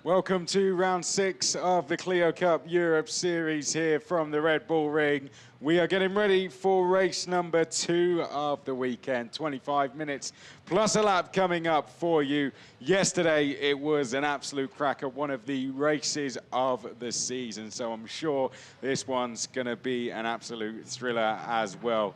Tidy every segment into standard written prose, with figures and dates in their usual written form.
Welcome to round 6 of the Clio Cup Europe Series here from the Red Bull Ring. We are getting ready for race number 2 of the weekend. 25 minutes plus a lap coming up for you. Yesterday, it was an absolute cracker, one of the races of the season. So I'm sure this one's going to be an absolute thriller as well.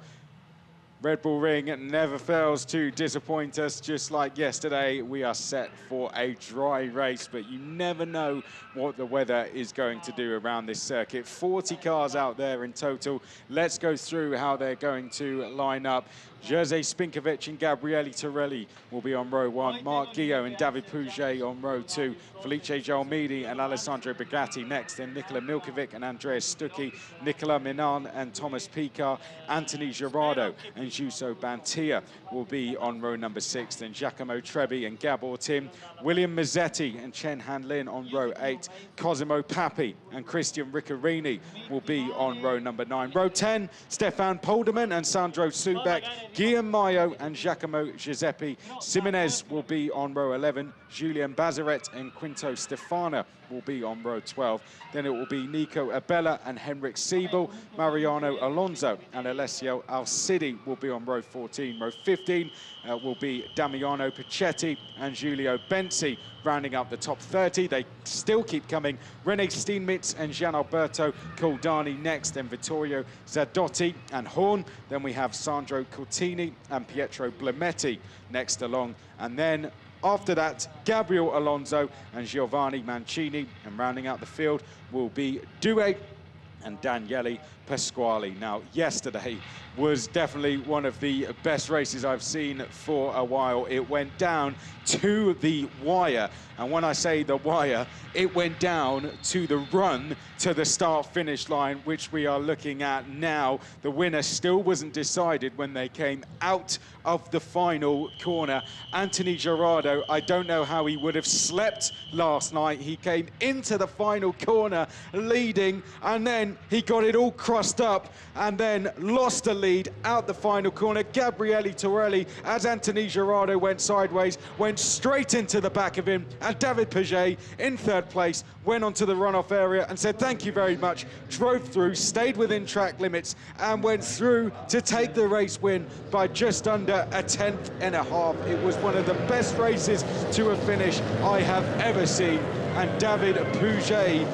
Red Bull Ring never fails to disappoint us. Just like yesterday, we are set for a dry race, but you never know what the weather is going to do around this circuit. 40 cars out there in total. Let's go through how they're going to line up. Jerzy Spinkovic and Gabriele Torelli will be on row 1. Marc Guillot and David Pouget on row 2. Felice Gelmini and Alessandro Bugatti next. Then Nicola Milkovic and Andreas Stucchi. Nicola Milan and Thomas Picar. Anthony Gerardo and Juso Bantia will be on row number 6. Then Giacomo Trebbi and Gabor Tim. William Mazzetti and Chen Hanlin on row 8. Cosimo Papi and Christian Riccarini will be on row number 9. Row 10, Stefan Polderman and Sandro Subek. Guillaume Mayo and Giacomo Giuseppe Simonez will be on row 11. Julien Bazaret and Quinto Stefana will be on row 12. Then it will be Nico Abella and Henrik Siebel. Mariano Alonso and Alessio Alcidi will be on row 14. Row 15 will be Damiano Pichetti and Giulio Benzi. Rounding up the top 30, they still keep coming. René Steenmitz and Gianalberto Coldani next, then Vittorio Zadotti and Horn. Then we have Sandro Cortini and Pietro Blametti next along. And then after that, Gabriel Alonso and Giovanni Mancini. And rounding out the field will be Douay and Daniele Pasquale. Now, yesterday was definitely one of the best races I've seen for a while. It went down to the wire. And when I say the wire, it went down to the run to the start-finish line, which we are looking at now. The winner still wasn't decided when they came out of the final corner. Anthony Gerardo, I don't know how he would have slept last night. He came into the final corner leading, and then he got it all crossed up and then lost the lead out the final corner. Gabriele Torelli, as Anthony Gerardo went sideways, went straight into the back of him, and David Paget in third place went onto the runoff area and said thank you very much, drove through, stayed within track limits and went through to take the race win by just under a tenth and a half. It was one of the best races to a finish I have ever seen, and David Paget,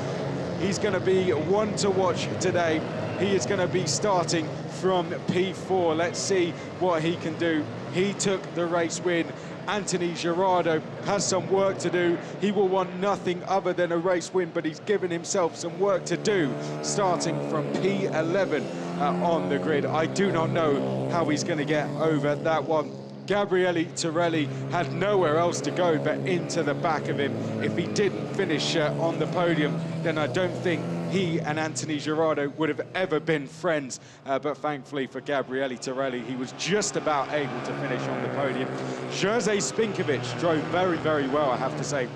he's going to be one to watch today. He is going to be starting from P4. Let's see what he can do. He took the race win. Anthony Gerardo has some work to do. He will want nothing other than a race win, but he's given himself some work to do, starting from P11 on the grid. I do not know how he's going to get over that one. Gabriele Torelli had nowhere else to go but into the back of him. If he didn't finish on the podium, then I don't think he and Anthony Gerardo would have ever been friends. But thankfully for Gabriele Torelli, he was just about able to finish on the podium. Jerzy Spinkovic drove very, very well, I have to say.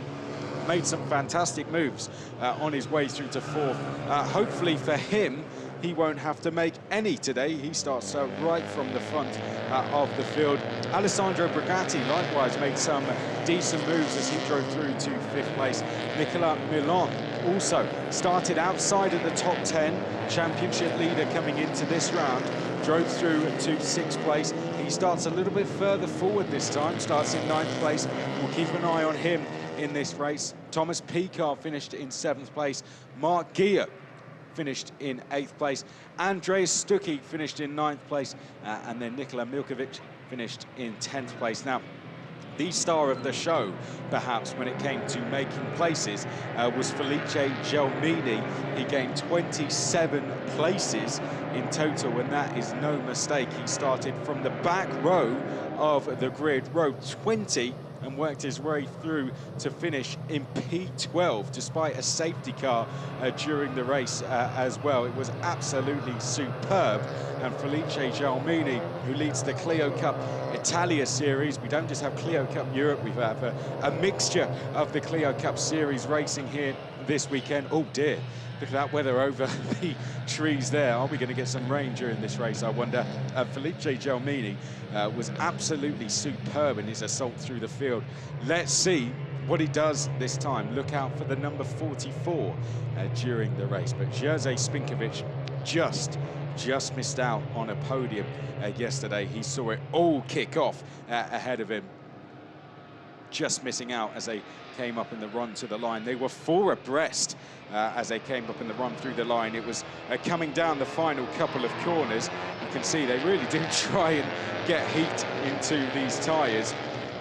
Made some fantastic moves on his way through to 4th. Hopefully for him, he won't have to make any today. He starts right from the front of the field. Alessandro Bugatti likewise made some decent moves as he drove through to 5th place. Nicola Milan also started outside of the top 10, championship leader coming into this round, drove through to 6th place. He starts a little bit further forward this time, starts in 9th place. We'll keep an eye on him in this race. Thomas Picar finished in 7th place. Marc Guillot finished in 8th place. Andreas Stucchi finished in 9th place. And then Nicola Milkovic finished in 10th place. Now, the star of the show, perhaps, when it came to making places, was Felice Gelmini. He gained 27 places in total, and that is no mistake. He started from the back row of the grid, row 20, and worked his way through to finish in P12, despite a safety car during the race as well. It was absolutely superb. And Felice Gelmini, who leads the Clio Cup Italia Series. We don't just have Clio Cup Europe, we have a mixture of the Clio Cup Series racing here this weekend. Oh dear, look at that weather over the trees there. Are we going to get some rain during this race, I wonder? Felice Gelmini was absolutely superb in his assault through the field. Let's see what he does this time. Look out for the number 44 during the race. But Jerzy Spinkovic just missed out on a podium yesterday. He saw it all kick off ahead of him. Just missing out as they came up in the run to the line. They were 4 abreast as they came up in the run through the line. It was coming down the final couple of corners. You can see they really do try and get heat into these tyres.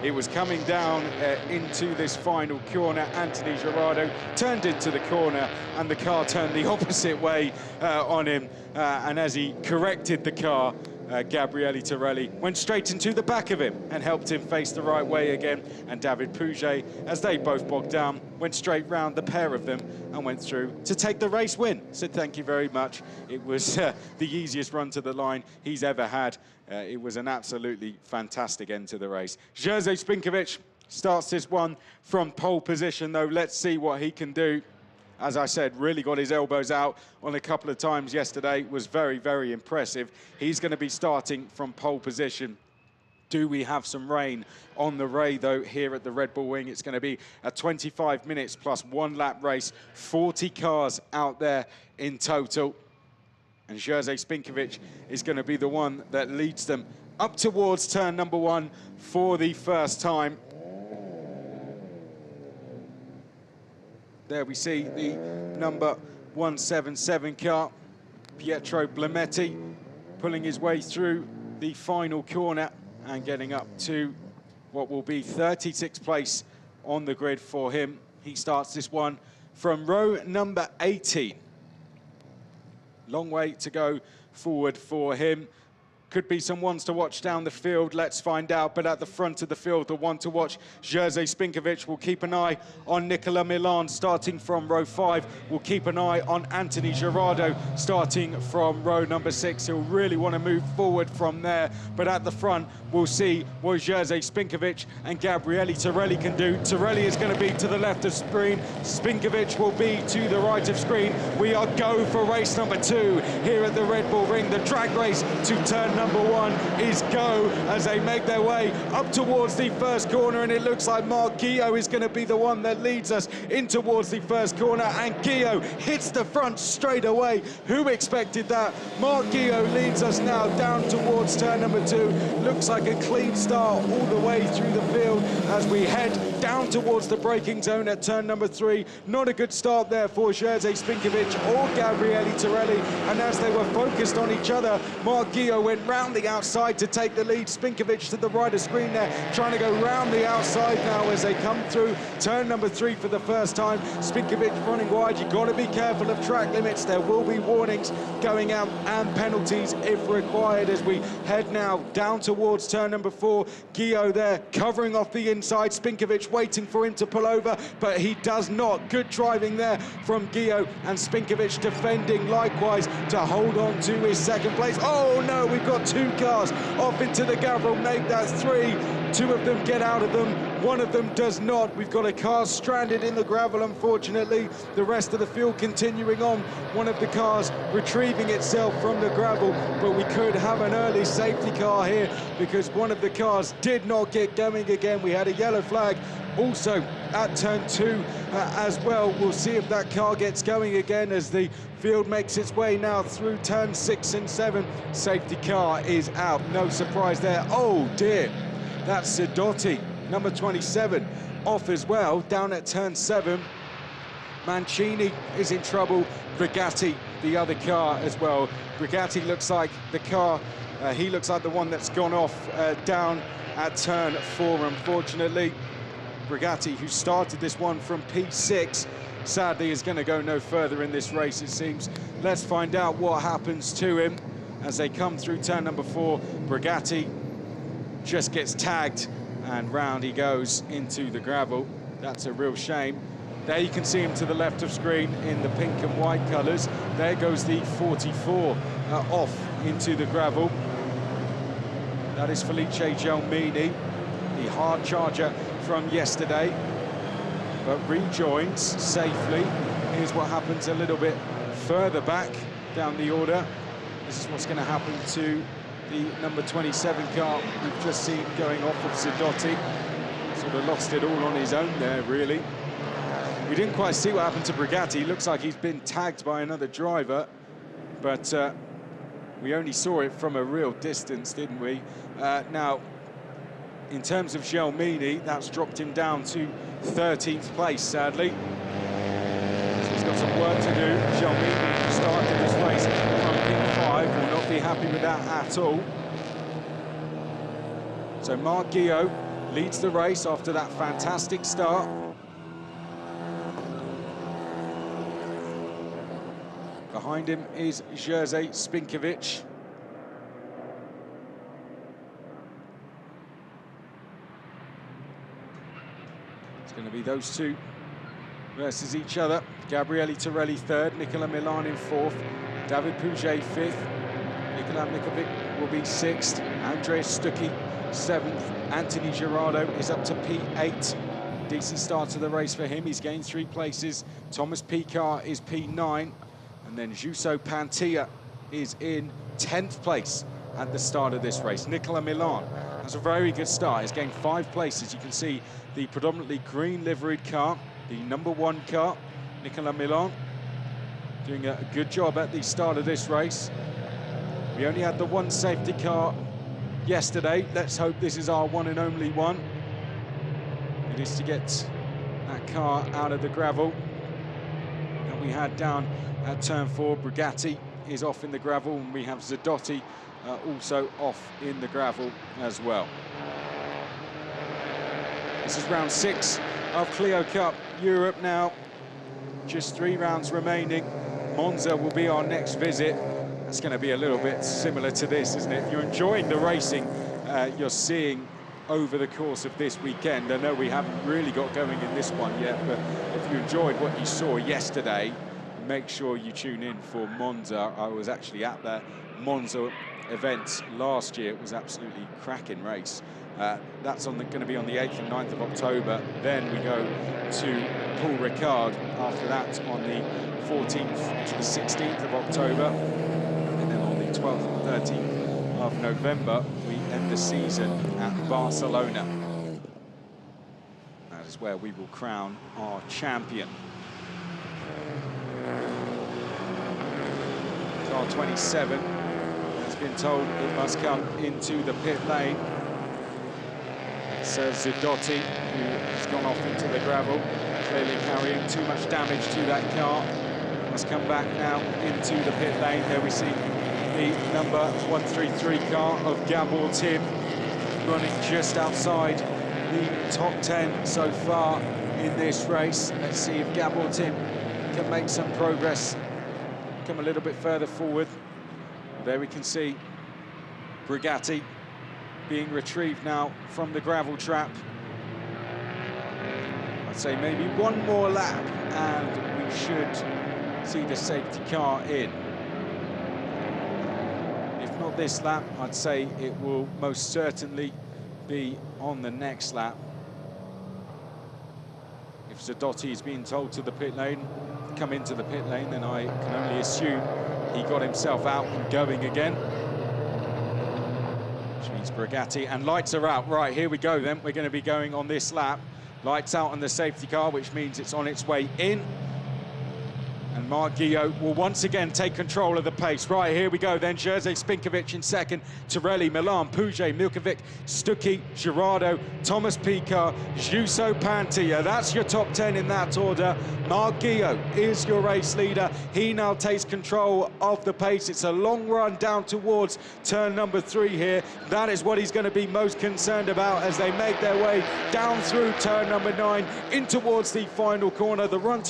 It was coming down into this final corner. Anthony Gerardo turned into the corner and the car turned the opposite way on him. And as he corrected the car, Gabriele Torelli went straight into the back of him and helped him face the right way again. And David Pouget, as they both bogged down, went straight round the pair of them and went through to take the race win. So thank you very much. It was the easiest run to the line he's ever had. It was an absolutely fantastic end to the race. Jerzy Spinkovic starts this one from pole position, though. Let's see what he can do. As I said, really got his elbows out on a couple of times yesterday. Was very, very impressive. He's going to be starting from pole position. Do we have some rain on the Ray, though, here at the Red Bull Ring? It's going to be a 25 minutes plus 1 lap race. 40 cars out there in total. And Jerzy Spinkovic is going to be the one that leads them up towards turn number 1 for the first time. There we see the number 177 car, Pietro Blametti, pulling his way through the final corner and getting up to what will be 36th place on the grid for him. He starts this one from row number 18. Long way to go forward for him. Could be some ones to watch down the field, let's find out. But at the front of the field, the one to watch, Jerzy Spinkovic. Will keep an eye on Nicola Milan starting from row 5. We'll keep an eye on Anthony Gerardo starting from row number 6. He'll really want to move forward from there. But at the front, we'll see what Jerzy Spinkovic and Gabriele Torelli can do. Torelli is going to be to the left of screen. Spinkovic will be to the right of screen. We are go for race number 2 here at the Red Bull Ring. The drag race to turn number 1 is go as they make their way up towards the first corner, and it looks like Marc Guillot is going to be the one that leads us in towards the first corner, and Guillot hits the front straight away. Who expected that? Marc Guillot leads us now down towards turn number 2. Looks like a clean start all the way through the field as we head down towards the braking zone at turn number 3. Not a good start there for Jerzy Spinkovic or Gabriele Torelli, and as they were focused on each other, Marc Guillot went round the outside to take the lead. Spinkovic to the right of screen there, trying to go round the outside now as they come through turn number 3 for the first time. Spinkovic running wide. You've got to be careful of track limits. There will be warnings going out and penalties if required as we head now down towards turn number 4. Guillot there covering off the inside. Spinkovic waiting for him to pull over, but he does not. Good driving there from Guillot, and Spinkovic defending likewise to hold on to his second place. Oh no, we've got 2 cars off into the gravel, make that 3. 2 of them get out of them, 1 of them does not. We've got a car stranded in the gravel, unfortunately. The rest of the field continuing on. One of the cars retrieving itself from the gravel, but we could have an early safety car here because one of the cars did not get going again. We had a yellow flag also at turn 2 as well. We'll see if that car gets going again as the field makes its way now through turn 6 and 7. Safety car is out, no surprise there. Oh dear, that's Sidotti, number 27, off as well, down at turn 7. Mancini is in trouble. Brigatti, the other car as well. Brigatti looks like the car, he looks like the one that's gone off down at turn 4, unfortunately. Brigatti, who started this one from P6, sadly is going to go no further in this race, it seems. Let's find out what happens to him as they come through turn number 4. Brigatti just gets tagged and round he goes into the gravel. That's a real shame. There you can see him to the left of screen in the pink and white colours. There goes the 44 off into the gravel. That is Felice Gelmini, the hard charger from yesterday, but rejoins safely. Here's what happens a little bit further back down the order. This is what's going to happen to the number 27 car we've just seen going off of Sidotti. Sort of lost it all on his own there, really. We didn't quite see what happened to Bugatti. Looks like he's been tagged by another driver, but we only saw it from a real distance, didn't we? Now, in terms of Gelmini, that's dropped him down to 13th place, sadly. So he's got some work to do. Gelmini, who started this race from P5, will not be happy with that at all. So Marc Guillot leads the race after that fantastic start. Behind him is Jerzy Spinkovic. It's going to be those two versus each other. Gabriele Torelli third, Nicola Milan in fourth, David Pouget fifth, Nikola Mikovic will be sixth, Andreas Stucki seventh, Anthony Gerardo is up to P8. Decent start to the race for him, he's gained 3 places. Thomas Picar is P9, and then Juuso Pantia is in 10th place at the start of this race. Nicola Milan has a very good start, he's gained 5 places. You can see the predominantly green liveried car, the #1 car, Nicola Milan, doing a good job at the start of this race. We only had the 1 safety car yesterday. Let's hope this is our one and only one. It is to get that car out of the gravel that we had down at turn 4. Bugatti is off in the gravel, and we have Zadotti also off in the gravel as well. This is round 6 of Clio Cup Europe now. Just 3 rounds remaining. Monza will be our next visit. It's going to be a little bit similar to this, isn't it? If you're enjoying the racing you're seeing over the course of this weekend, I know we haven't really got going in this one yet, but if you enjoyed what you saw yesterday, make sure you tune in for Monza. I was actually at the Monza events last year. It was absolutely cracking race. That's going to be on the 8th and 9th of October. Then we go to Paul Ricard after that on the 14th to the 16th of October. And then on the 12th and 13th of November, we end the season at Barcelona. That is where we will crown our champion. Car 27 has been told it must come into the pit lane. So Zadotti, who has gone off into the gravel, clearly carrying too much damage to that car, must come back now into the pit lane. There we see the number 133 car of Gabor Tim running just outside the top 10 so far in this race. Let's see if Gabor Tim can make some progress, come a little bit further forward. There we can see Bugatti being retrieved now from the gravel trap. I'd say maybe one more lap and we should see the safety car in. If not this lap, I'd say it will most certainly be on the next lap. If Zadotti is being told to the pit lane, come into the pit lane, then I can only assume he got himself out and going again. Which means Bugatti, and lights are out. Right, here we go then. We're going to be going on this lap. Lights out on the safety car, which means it's on its way in. And Marc Guillot will once again take control of the pace. Right, here we go then. Jerzy Spinkovic in second. Torelli, Milan, Pouget, Milkovic, Stucki, Gerardo, Thomas Picar, Juuso Pantia. That's your top 10 in that order. Marc Guillot is your race leader. He now takes control of the pace. It's a long run down towards turn number 3 here. That is what he's going to be most concerned about as they make their way down through turn number 9 in towards the final corner. The run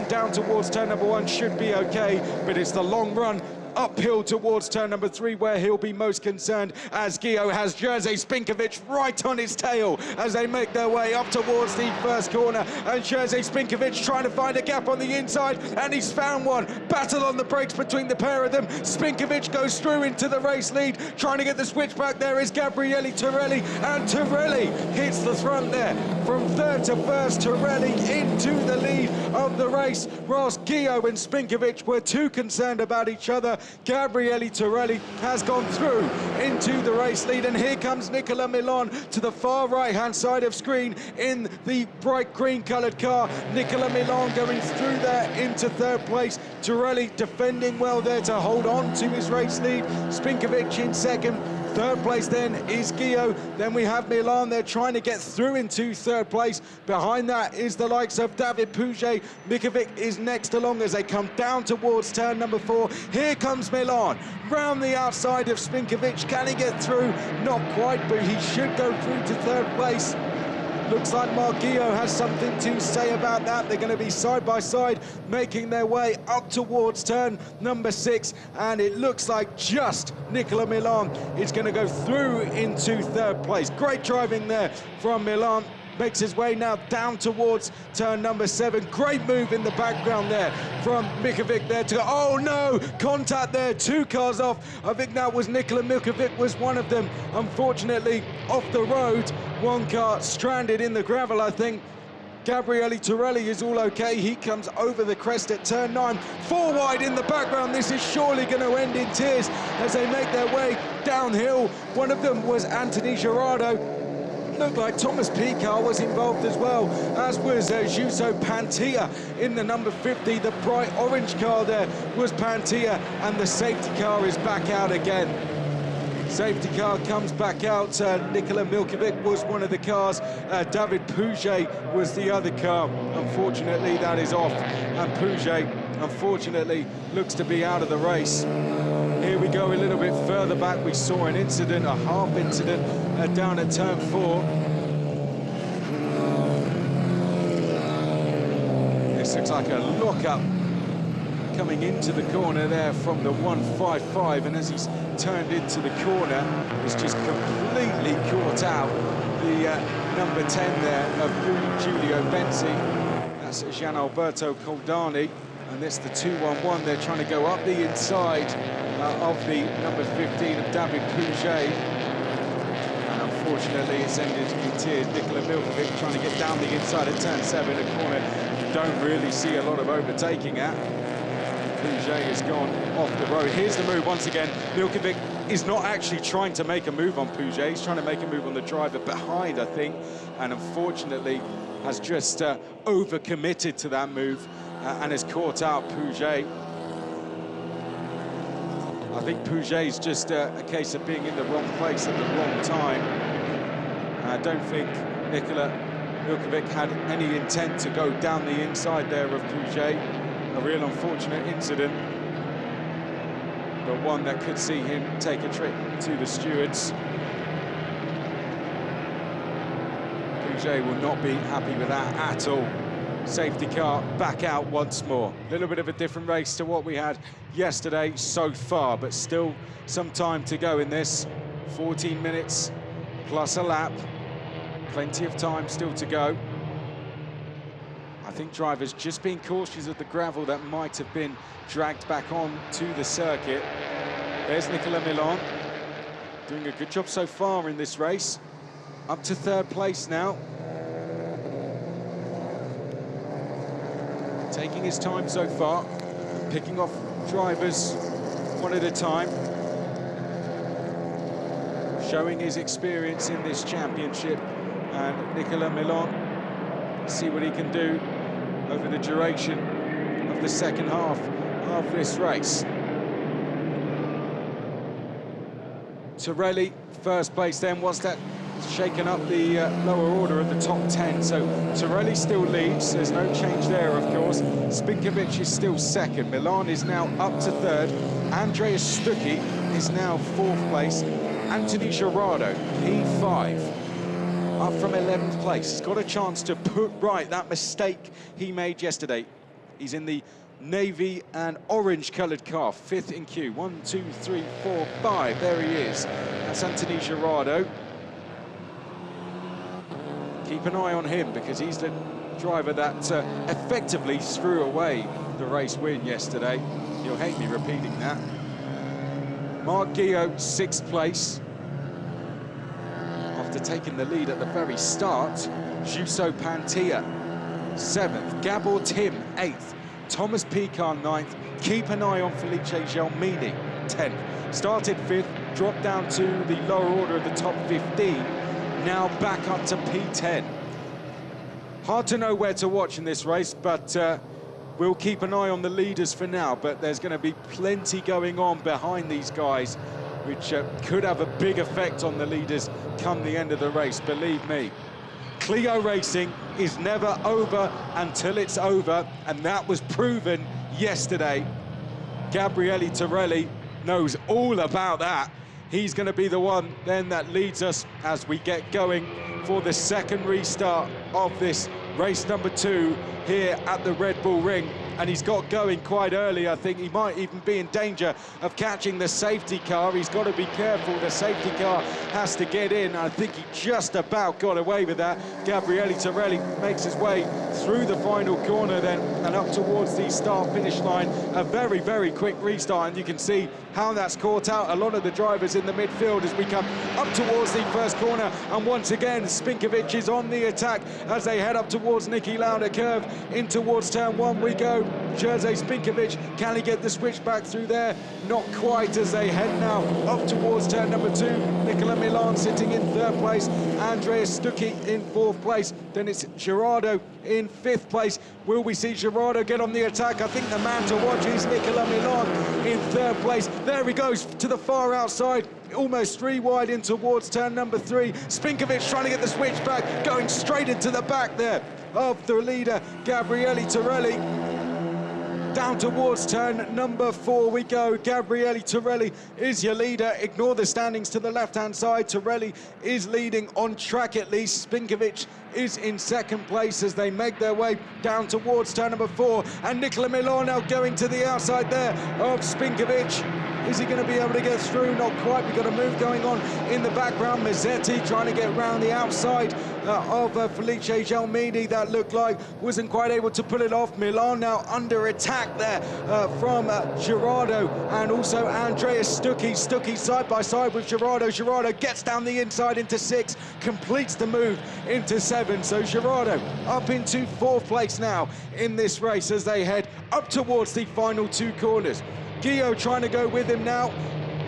down towards turn number 1 should be okay, but it's the long run uphill towards turn number 3 where he'll be most concerned, as Guillot has Jerzy Spinkovic right on his tail as they make their way up towards the first corner. And Jerzy Spinkovic trying to find a gap on the inside, and he's found one. Battle on the brakes between the pair of them. Spinkovic goes through into the race lead, trying to get the switch back. There is Gabriele Torelli, and Torelli hits the front there. From third to first, Torelli into the lead of the race, whilst Guillot and Spinkovic were too concerned about each other Gabriele Torelli has gone through into the race lead, and here comes Nicola Milan to the far right-hand side of screen in the bright green-coloured car. Nicola Milan going through there into third place. Torelli defending well there to hold on to his race lead. Spinkovic in second. Third place then is Gio. Then we have Milan there trying to get through into third place. Behind that is the likes of David Pouget. Mikovic is next along as they come down towards turn number 4. Here comes Milan round the outside of Spinkovic. Can he get through? Not quite, but he should go through to third place. Looks like Margio has something to say about that. They're going to be side by side, making their way up towards turn number 6. And it looks like just Nicola Milan is going to go through into third place. Great driving there from Milan. Makes his way now down towards turn number 7. Great move in the background there from Mikovic there to, oh no, contact there, 2 cars off. I think that was Nicola Mikovic was one of them. Unfortunately, off the road, 1 car stranded in the gravel, I think. Gabriele Torelli is all okay. He comes over the crest at turn 9. 4 wide in the background. This is surely going to end in tears as they make their way downhill. One of them was Anthony Gerardo. Looked like Thomas Picard was involved as well, as was Jusso Pantia in the number 50. The bright orange car there was Pantia, and the safety car is back out again. Safety car comes back out. Nicola Milkovic was one of the cars. David Pouget was the other car. Unfortunately, that is off, and Pouget, unfortunately, looks to be out of the race. Here we go a little bit further back. We saw an incident, a half incident, down at turn 4. This looks like a lockup coming into the corner there from the 155, and as he's turned into the corner, he's just completely caught out the number 10 there of Giulio Benzi. That's Gian Alberto Coldani, and it's the 211. They're trying to go up the inside of the number 15 of David Pouget. And unfortunately, it's ended in tears. Nicola Milkovic trying to get down the inside of turn 7, a corner you don't really see a lot of overtaking at. Pouget has gone off the road. Here's the move once again. Milkovic is not actually trying to make a move on Pouget. He's trying to make a move on the driver behind, I think, and unfortunately has just overcommitted to that move and has caught out Pouget. I think Pouget's just a case of being in the wrong place at the wrong time. I don't think Nicola Milkovic had any intent to go down the inside there of Pouget. A real unfortunate incident, but one that could see him take a trip to the stewards. Pouget will not be happy with that at all. Safety car back out once more. A little bit of a different race to what we had yesterday so far, but still some time to go in this. 14 minutes plus a lap. Plenty of time still to go. I think drivers just being cautious of the gravel that might have been dragged back on to the circuit. There's Nicola Milan, doing a good job so far in this race. Up to third place now. Taking his time so far, picking off drivers one at a time. Showing his experience in this championship. And Nicola Milan, see what he can do over the duration of the second half of this race. Torelli, first place then. What's that? Shaken up the lower order of the top 10. So Torelli still leads. There's no change there, of course. Spinkovic is still second. Milan is now up to third. Andreas Stucki is now fourth place. Anthony Gerardo, P5. Up from 11th place. He's got a chance to put right that mistake he made yesterday. He's in the navy and orange coloured car, 5th in queue. 1, 2, 3, 4, 5. There he is. That's Anthony Gerardo. Keep an eye on him because he's the driver that effectively threw away the race win yesterday. You'll hate me repeating that. Mark Gio, 6th place. After taking the lead at the very start. Jusso Pantia, 7th. Gabor Tim, 8th. Thomas Piquard 9th. Keep an eye on Felice Gelmini 10th. Started 5th, dropped down to the lower order of the top 15. Now back up to P10. Hard to know where to watch in this race, but we'll keep an eye on the leaders for now. But there's going to be plenty going on behind these guys, which could have a big effect on the leaders come the end of the race, believe me. Clio racing is never over until it's over, and that was proven yesterday. Gabriele Torelli knows all about that. He's going to be the one then that leads us as we get going for the second restart of this race number 2 here at the Red Bull Ring. And he's got going quite early. I think he might even be in danger of catching the safety car. He's got to be careful. The safety car has to get in. I think he just about got away with that. Gabriele Torelli makes his way through the final corner then and up towards the start-finish line. A very, very quick restart, and you can see how that's caught out a lot of the drivers in the midfield as we come up towards the first corner. And once again, Spinkovic is on the attack as they head up towards Niki Lauda curve. In towards turn 1 we go. Jerzy Spinkovic, can he get the switch back through there? Not quite, as they head now up towards turn number 2. Nicola Milan sitting in 3rd place. Andreas Stucki in 4th place. Then it's Gerardo in 5th place. Will we see Gerardo get on the attack? I think the man to watch is Nicola Milan in 3rd place. There he goes to the far outside, almost 3 wide in towards turn number 3. Spinkovic trying to get the switch back, going straight into the back there of the leader, Gabriele Torelli. Down towards turn number 4 we go. Gabriele Torelli is your leader. Ignore the standings to the left-hand side. Torelli is leading on track at least. Spinkovic is in 2nd place as they make their way down towards turn number 4. And Nicola Milan now going to the outside there of Spinkovic. Is he going to be able to get through? Not quite. We've got a move going on in the background. Mazzetti trying to get round the outside of Felice Gelmini. That looked like wasn't quite able to pull it off. Milan now under attack there from Gerardo and also Andreas Stucki. Stucki side by side with Gerardo. Gerardo gets down the inside into 6, completes the move into 7. So Gerardo up into 4th place now in this race as they head up towards the final 2 corners. Guillaume trying to go with him now.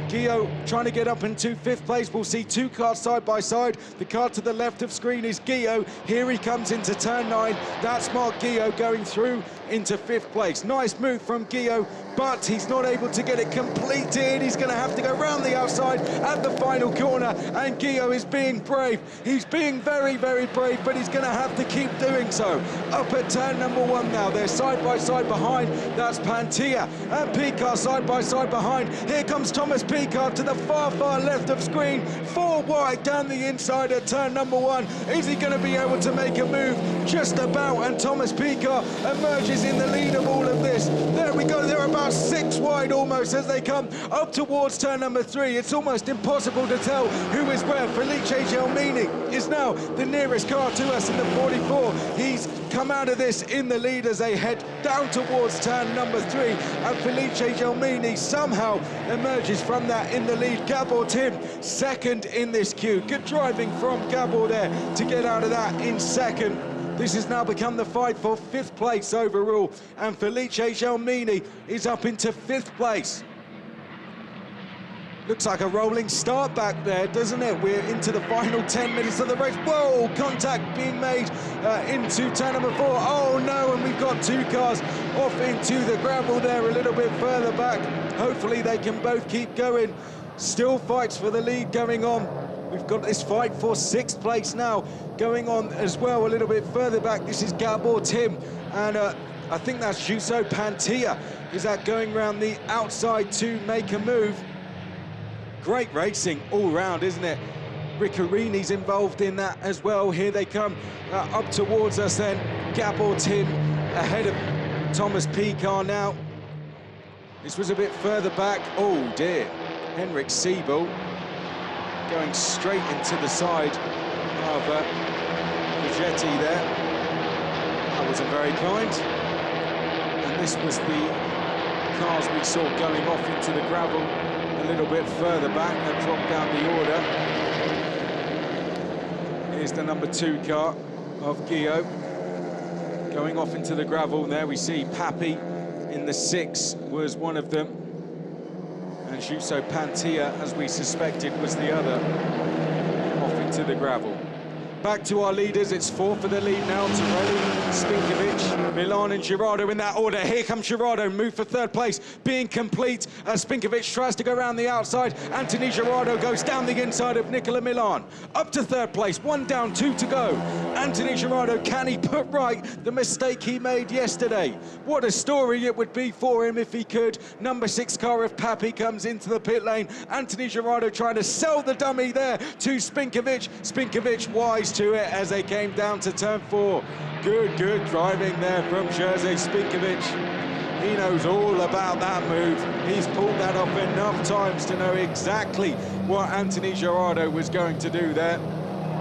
Guillaume trying to get up into 5th place. We'll see 2 cars side by side. The car to the left of screen is Guillaume. Here he comes into turn 9. That's Marc Guillaume going through into 5th place. Nice move from Guillaume, but he's not able to get it completed. He's going to have to go round the outside at the final corner, and Guillaume is being brave. He's being very, very brave, but he's going to have to keep doing so. Up at turn number 1 now. They're side by side behind. That's Pantia and Piquard side by side behind. Here comes Thomas Piquard to the far, far left of screen. 4 wide down the inside at turn number 1. Is he going to be able to make a move? Just about, and Thomas Piquard emerges in the lead of all of this. There we go. They're about 6 wide almost as they come up towards turn number 3. It's almost impossible to tell who is where. Felice Gelmini is now the nearest car to us in the 44. He's come out of this in the lead as they head down towards turn number 3, and Felice Gelmini somehow emerges from that in the lead. Gabor Tim 2nd in this queue. Good driving from Gabor there to get out of that in 2nd. This has now become the fight for 5th place overall, and Felice Gelmini is up into 5th place. Looks like a rolling start back there, doesn't it? We're into the final 10 minutes of the race. Whoa, contact being made into turn number 4. Oh no, and we've got 2 cars off into the gravel there a little bit further back. Hopefully they can both keep going. Still fights for the lead going on. We've got this fight for 6th place now going on as well a little bit further back. This is Gabor Tim, and I think that's Jusso Pantia. Is that going around the outside to make a move? Great racing all round, isn't it? Riccarini's involved in that as well. Here they come up towards us then. Gabor Tim ahead of Thomas Piquard now. This was a bit further back. Oh dear. Henrik Siebel going straight into the side of Rigetti there. That wasn't very kind. And this was the cars we saw going off into the gravel a little bit further back. They've dropped down the order. Here's the number 2 car of Guillaume going off into the gravel. There we see Papi in the 6 was one of them. And Jusso Pantia, as we suspected, was the other, off into the gravel. Back to our leaders, it's 4 for the lead now. Torelli, Spinkovic, Milan and Gerardo in that order. Here comes Gerardo, move for 3rd place, being complete as Spinkovic tries to go around the outside. Anthony Gerardo goes down the inside of Nicola Milan. Up to 3rd place, 1 down, 2 to go. Anthony Gerardo, can he put right the mistake he made yesterday? What a story it would be for him if he could. Number 6 car of Papi comes into the pit lane. Anthony Gerardo trying to sell the dummy there to Spinkovic. Spinkovic wise to it as they came down to turn 4. Good driving there from Jerzy Spinkovic. He knows all about that move. He's pulled that off enough times to know exactly what Anthony Gerardo was going to do there.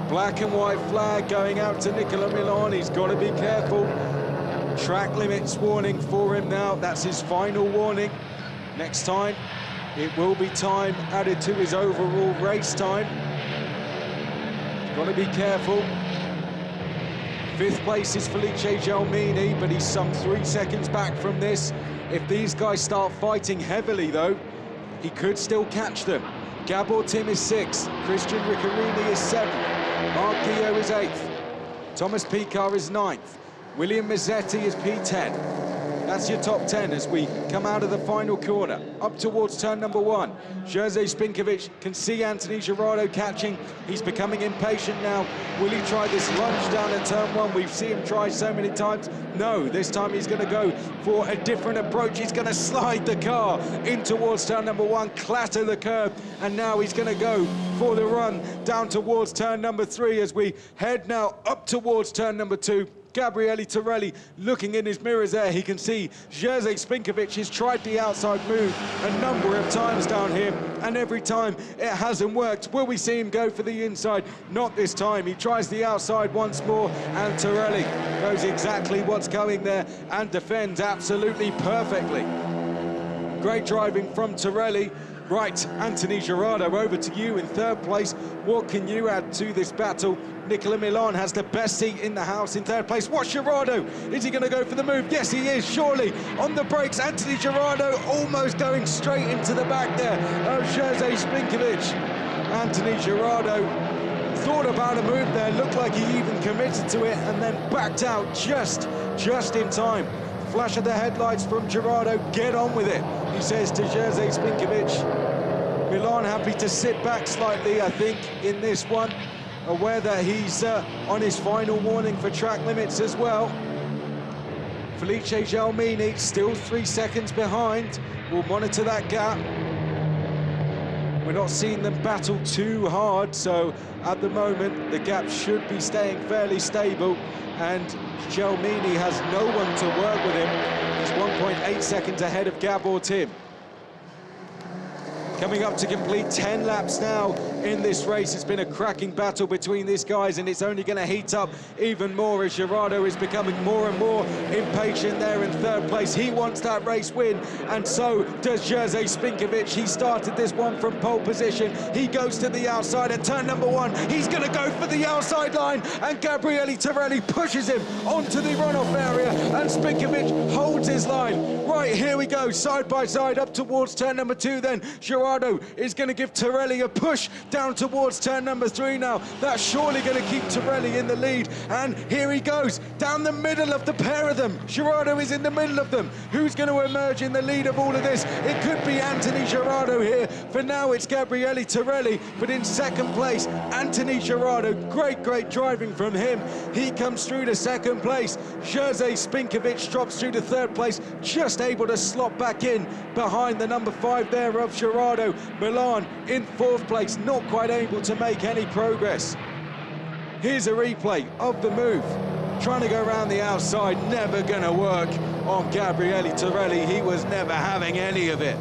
Black and white flag going out to Nicola Milan. He's got to be careful. Track limits warning for him now. That's his final warning. Next time, it will be time added to his overall race time. Got to be careful. 5th place is Felice Gelmini, but he's some 3 seconds back from this. If these guys start fighting heavily, though, he could still catch them. Gabor Tim is 6th, Christian Riccarini is 7th, Mark Guillot is 8th, Thomas Picar is 9th, William Mazzetti is P10. That's your top 10 as we come out of the final corner, up towards turn number 1. Jerzy Spinkovic can see Anthony Gerardo catching. He's becoming impatient now. Will he try this lunge down at turn 1? We've seen him try so many times. No, this time he's going to go for a different approach. He's going to slide the car in towards turn number 1, clatter the curb, and now he's going to go for the run down towards turn number 3 as we head now up towards turn number 2. Gabriele Torelli looking in his mirrors there. He can see Jerzy Spinkovic has tried the outside move a number of times down here, and every time it hasn't worked. Will we see him go for the inside? Not this time. He tries the outside once more, and Torelli knows exactly what's going there and defends absolutely perfectly. Great driving from Torelli. Right, Anthony Gerardo, over to you in 3rd place. What can you add to this battle? Nicola Milan has the best seat in the house in 3rd place. What's Gerardo? Is he going to go for the move? Yes, he is, surely. On the brakes, Anthony Gerardo almost going straight into the back there of Jerzy Spinkovic. Anthony Gerardo thought about a move there, looked like he even committed to it and then backed out just in time. Flash of the headlights from Gerardo, get on with it, he says to Jerzy Spinkovic. Milan happy to sit back slightly, I think, in this one, aware that he's on his final warning for track limits as well. Felice Gelmini still 3 seconds behind. We'll monitor that gap. We're not seeing them battle too hard, so at the moment the gap should be staying fairly stable, and Gelmini has no one to work with him. He's 1.8 seconds ahead of Gabor Tim. Coming up to complete 10 laps now in this race. It's been a cracking battle between these guys, and it's only going to heat up even more as Gerardo is becoming more and more impatient there in 3rd place. He wants that race win, and so does Jerzy Spinkovic. He started this one from pole position. He goes to the outside at turn number 1. He's going to go for the outside line, and Gabriele Torelli pushes him onto the runoff area, and Spinkovic holds his line. Right, here we go, side by side up towards turn number 2 then. Gerardo is going to give Torelli a push down towards turn number 3 now. That's surely going to keep Torelli in the lead, and here he goes down the middle of the pair of them. Gerardo is in the middle of them. Who's going to emerge in the lead of all of this? It could be Anthony Gerardo here. For now it's Gabriele Torelli, but in 2nd place Anthony Gerardo. Great driving from him. He comes through to 2nd place. Jerzy Spinkovic drops through to 3rd place, just able to slot back in behind the number 5 there of Gerardo. Milan in 4th place, not quite able to make any progress. Here's a replay of the move. Trying to go around the outside, never going to work on Gabriele Torelli. He was never having any of it.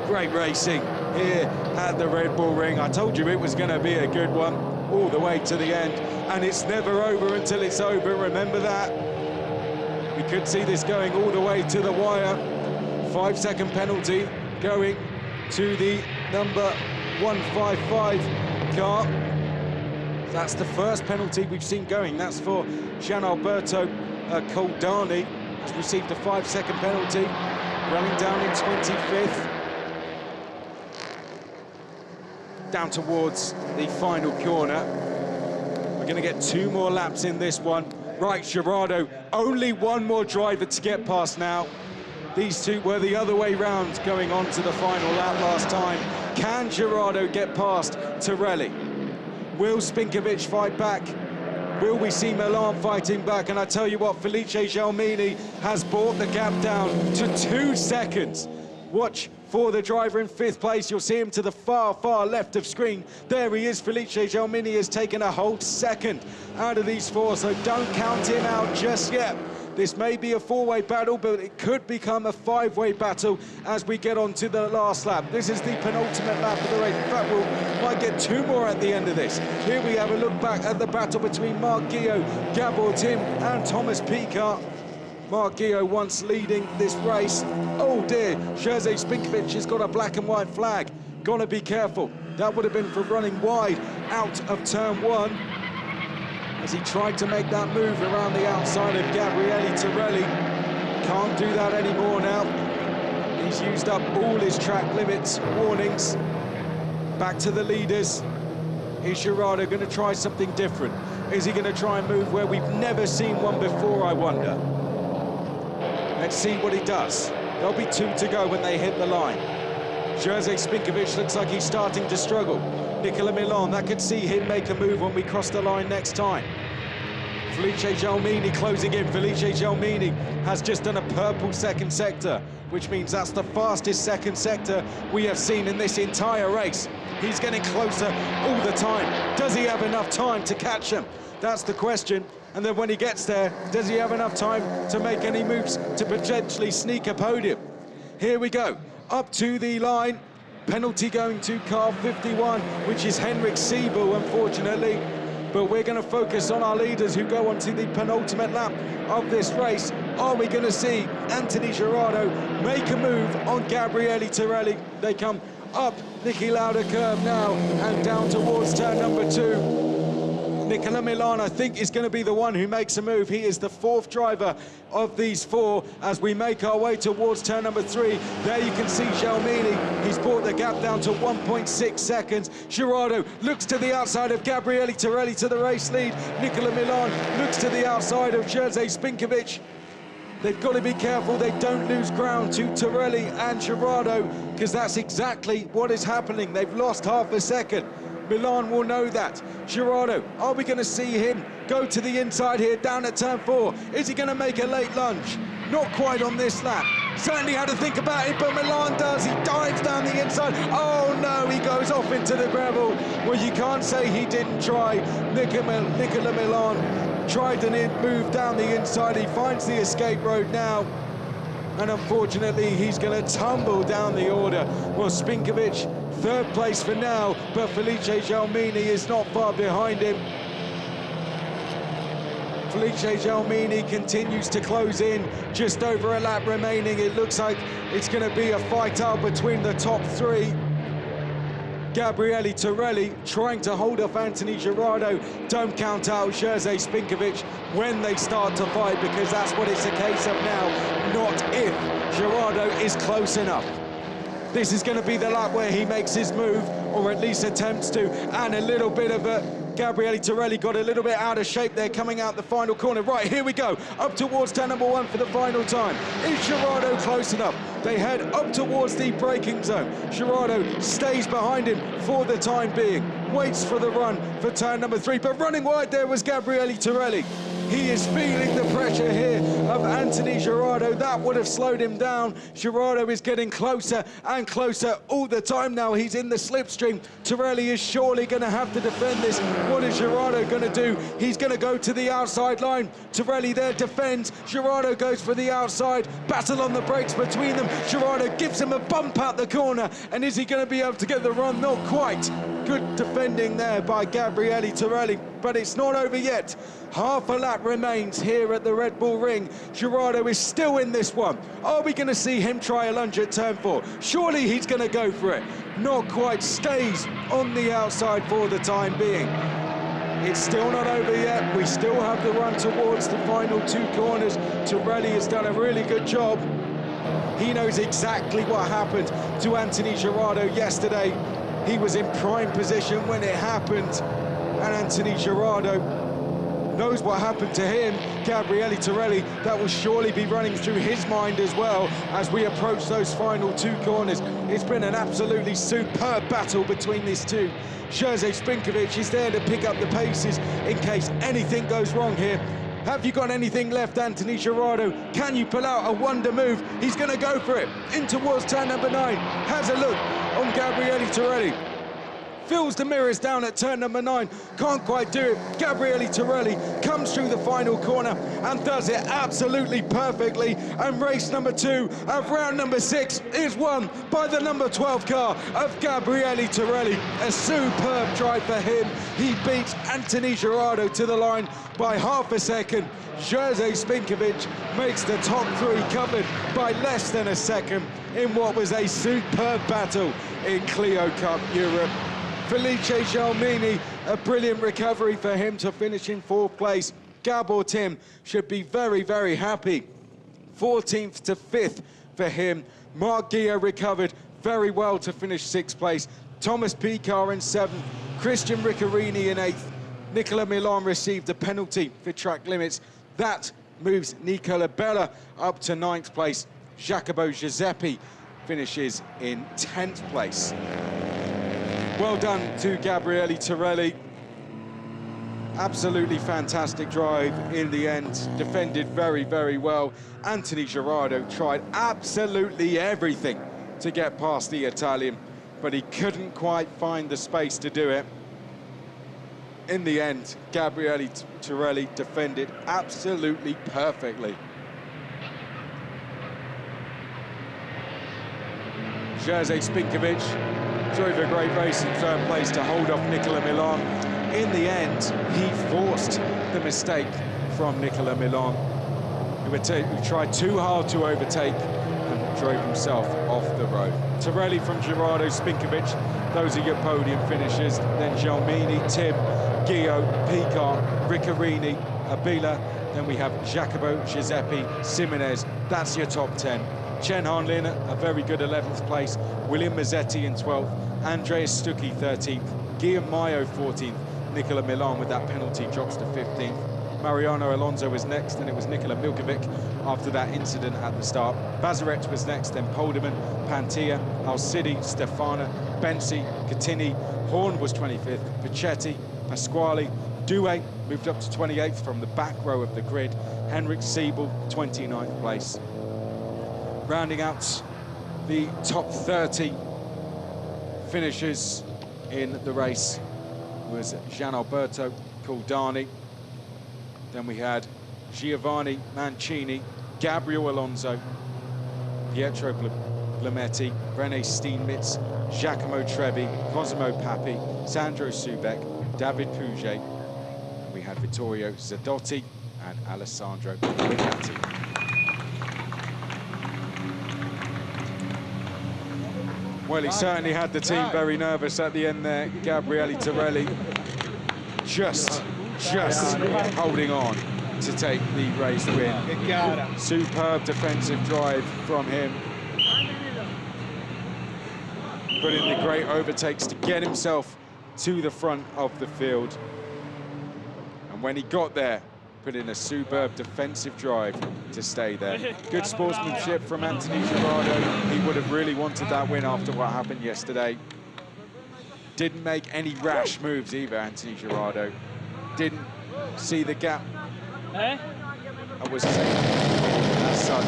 Great racing here at the Red Bull Ring. I told you it was going to be a good one all the way to the end, and it's never over until it's over. Remember that. We could see this going all the way to the wire. 5-second penalty going to the number 155 car. That's the first penalty we've seen going. That's for Gianalberto Coldani. Has received a 5-second penalty, running down in 25th. Down towards the final corner. We're going to get 2 more laps in this one. Right, Gerardo, only 1 more driver to get past now. These two were the other way round going on to the final lap last time. Can Gerardo get past Torelli? Will Spinkovic fight back? Will we see Milan fighting back? And I tell you what, Felice Gelmini has brought the gap down to 2 seconds. Watch for the driver in 5th place. You'll see him to the far, far left of screen. There he is. Felice Gelmini has taken a whole second out of these 4, so don't count him out just yet. This may be a 4-way battle, but it could become a 5-way battle as we get on to the last lap. This is the penultimate lap of the race. In fact, we might get 2 more at the end of this. Here we have a look back at the battle between Marc Guillot, Gabor Tim and Thomas Pietart. Marc Guillot once leading this race. Oh dear, Jerzy Spinkovic has got a black and white flag. Gotta be careful. That would have been for running wide out of turn 1. As he tried to make that move around the outside of Gabriele Torelli. Can't do that anymore now. He's used up all his track limits warnings. Back to the leaders. Is Gerardo going to try something different? Is he going to try and move where we've never seen one before, I wonder? Let's see what he does. There'll be 2 to go when they hit the line. Jerzy Spinkovic looks like he's starting to struggle. Nicola Milan, that could see him make a move when we cross the line next time. Felice Gelmini closing in. Felice Gelmini has just done a purple second sector, which means that's the fastest second sector we have seen in this entire race. He's getting closer all the time. Does he have enough time to catch him? That's the question. And then when he gets there, does he have enough time to make any moves to potentially sneak a podium? Here we go, up to the line. Penalty going to car 51, which is Henrik Siebel, unfortunately. But we're going to focus on our leaders who go on to the penultimate lap of this race. Are we going to see Anthony Gerardo make a move on Gabriele Torelli? They come up Niki Lauda curve now and down towards turn number 2. Nicola Milan, I think, is going to be the one who makes a move. He is the 4th driver of these 4 as we make our way towards turn number 3. There you can see Gelmini. He's brought the gap down to 1.6 seconds. Gerardo looks to the outside of Gabriele Torelli to the race lead. Nicola Milan looks to the outside of Jerzy Spinkovic. They've got to be careful they don't lose ground to Torelli and Gerardo, because that's exactly what is happening. They've lost half a second. Milan will know that. Gerardo, are we going to see him go to the inside here, down at turn 4? Is he going to make a late lunge? Not quite on this lap. Certainly had to think about it, but Milan does. He dives down the inside. Oh no, he goes off into the gravel. Well, you can't say he didn't try. Nicola Milan tried to move down the inside. He finds the escape road now. And unfortunately, he's going to tumble down the order. Well, Spinkovic, 3rd place for now, but Felice Gelmini is not far behind him. Felice Gelmini continues to close in, just over a lap remaining. It looks like it's going to be a fight out between the top 3. Gabriele Torelli trying to hold off Anthony Gerardo. Don't count out Jerzy Spinkovic when they start to fight, because that's what it's a case of now, not if Gerardo is close enough. This is going to be the lap where he makes his move, or at least attempts to, and a little bit of a... Gabriele Torelli got a little bit out of shape there coming out the final corner. Right, here we go, up towards turn number 1 for the final time. Is Gerardo close enough? They head up towards the braking zone. Gerardo stays behind him for the time being, waits for the run for turn number 3, but running wide there was Gabriele Torelli. He is feeling the pressure here of Anthony Gerardo. That would have slowed him down. Gerardo is getting closer and closer all the time now. He's in the slipstream. Torelli is surely going to have to defend this. What is Gerardo going to do? He's going to go to the outside line. Torelli there defends. Gerardo goes for the outside. Battle on the brakes between them. Gerardo gives him a bump out the corner. And is he going to be able to get the run? Not quite. Good defending there by Gabriele Torelli. But it's not over yet. Half a lap remains here at the Red Bull Ring. Gerardo is still in this one. Are we going to see him try a lunge at turn 4? Surely he's going to go for it. Not quite. Stays on the outside for the time being. It's still not over yet. We still have the run towards the final 2 corners. Torelli has done a really good job. He knows exactly what happened to Anthony Gerardo yesterday. He was in prime position when it happened, and Anthony Gerardo knows what happened to him. Gabriele Torelli, that will surely be running through his mind as well as we approach those final 2 corners. It's been an absolutely superb battle between these two. Jerzy Spinkovic is there to pick up the paces in case anything goes wrong here. Have you got anything left, Anthony Gerardo? Can you pull out a wonder move? He's going to go for it in towards turn number 9. Has a look on Gabriele Torelli. Fills the mirrors down at turn number 9, can't quite do it. Gabriele Torelli comes through the final corner and does it absolutely perfectly. And race number 2 of round number 6 is won by the number 12 car of Gabriele Torelli. A superb drive for him. He beats Anthony Gerardo to the line by half a second. Jerzy Spinkovic makes the top 3 covered by less than a second in what was a superb battle in Clio Cup Europe. Felice Jalmini, a brilliant recovery for him to finish in 4th place. Gabor Tim should be very, very happy. 14th to 5th for him. Marc Guillot recovered very well to finish 6th place. Thomas Picar in 7th. Christian Riccarini in 8th. Nicola Milan received a penalty for track limits. That moves Nicola Bella up to 9th place. Jacopo Giuseppe finishes in 10th place. Well done to Gabriele Torelli. Absolutely fantastic drive in the end. Defended very, very well. Anthony Gerardo tried absolutely everything to get past the Italian, but he couldn't quite find the space to do it. In the end, Gabriele Torelli defended absolutely perfectly. Jerzy Spinkovic drove a great race in 3rd place to hold off Nicola Milan. In the end, he forced the mistake from Nicola Milan, who tried too hard to overtake and drove himself off the road. Torelli from Gerardo, Spinkovic, those are your podium finishers. Then Jalmini, Tim, Guillot, Picar, Riccarini, Abila. Then we have Jacopo Giuseppe, Simonez. That's your top 10. Chen Han-Lin, a very good 11th place. William Mazzetti in 12th. Andreas Stucki, 13th. Guillaume Mayo, 14th. Nicola Milan with that penalty drops to 15th. Mariano Alonso was next, and it was Nikola Milkovic after that incident at the start. Bazarec was next, then Polderman, Pantia, Alcidi, Stefana, Bensi, Catini. Horn was 25th. Pacetti, Pasquale, Douay moved up to 28th from the back row of the grid. Henrik Siebel, 29th place. Rounding out the top 30 finishers in the race was Gianalberto Caldani. Then we had Giovanni Mancini, Gabriel Alonso, Pietro Blametti, René Steenmitz, Giacomo Trevi, Cosimo Papi, Sandro Subek, David Puget. We had Vittorio Zadotti and Alessandro Brigatti. Well, he certainly had the team very nervous at the end there. Gabriele Torelli just holding on to take the race win. Superb defensive drive from him. Put in the great overtakes to get himself to the front of the field. And when he got there, put in a superb defensive drive to stay there. Good sportsmanship from Anthony Gerardo. He would have really wanted that win after what happened yesterday. Didn't make any rash moves either, Anthony Gerardo. Didn't see the gap. And was taken as such.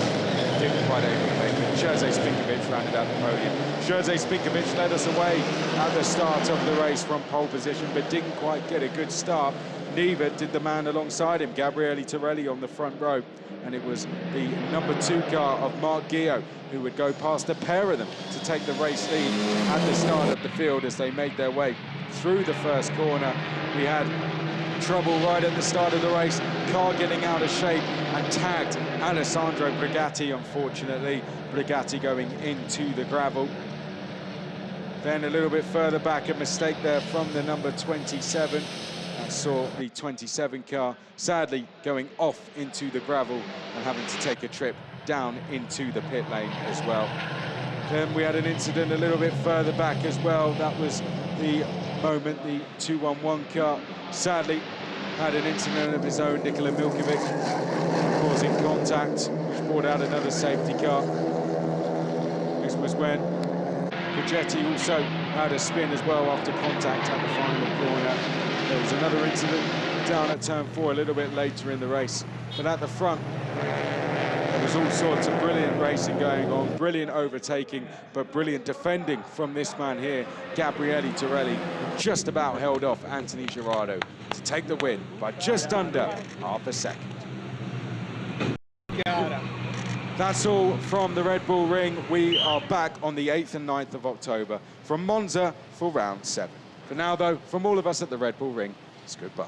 Didn't quite able to make it. Jerzy Spinkovic rounded out the podium. Jerzy Spinkovic led us away at the start of the race from pole position, but didn't quite get a good start. Neither did the man alongside him, Gabriele Torelli, on the front row. And it was the number 2 car of Marc Guillot who would go past a pair of them to take the race lead at the start of the field as they made their way through the first corner. We had trouble right at the start of the race, car getting out of shape and tagged Alessandro Brigatti, unfortunately. Brigatti going into the gravel. Then a little bit further back, a mistake there from the number 27. saw the 27 car sadly going off into the gravel and having to take a trip down into the pit lane as well. Then we had an incident a little bit further back as well. That was the moment the 211 car sadly had an incident of his own, Nicola Milan, causing contact, which brought out another safety car. This was when Progetti also had a spin as well after contact at the final corner. There was another incident down at turn 4 a little bit later in the race. But at the front, there was all sorts of brilliant racing going on, brilliant overtaking, but brilliant defending from this man here, Gabriele Torelli, who just about held off Anthony Gerardo to take the win by just under half a second. That's all from the Red Bull Ring. We are back on the 8th and 9th of October from Monza for round 7. For now, though, from all of us at the Red Bull Ring, it's goodbye.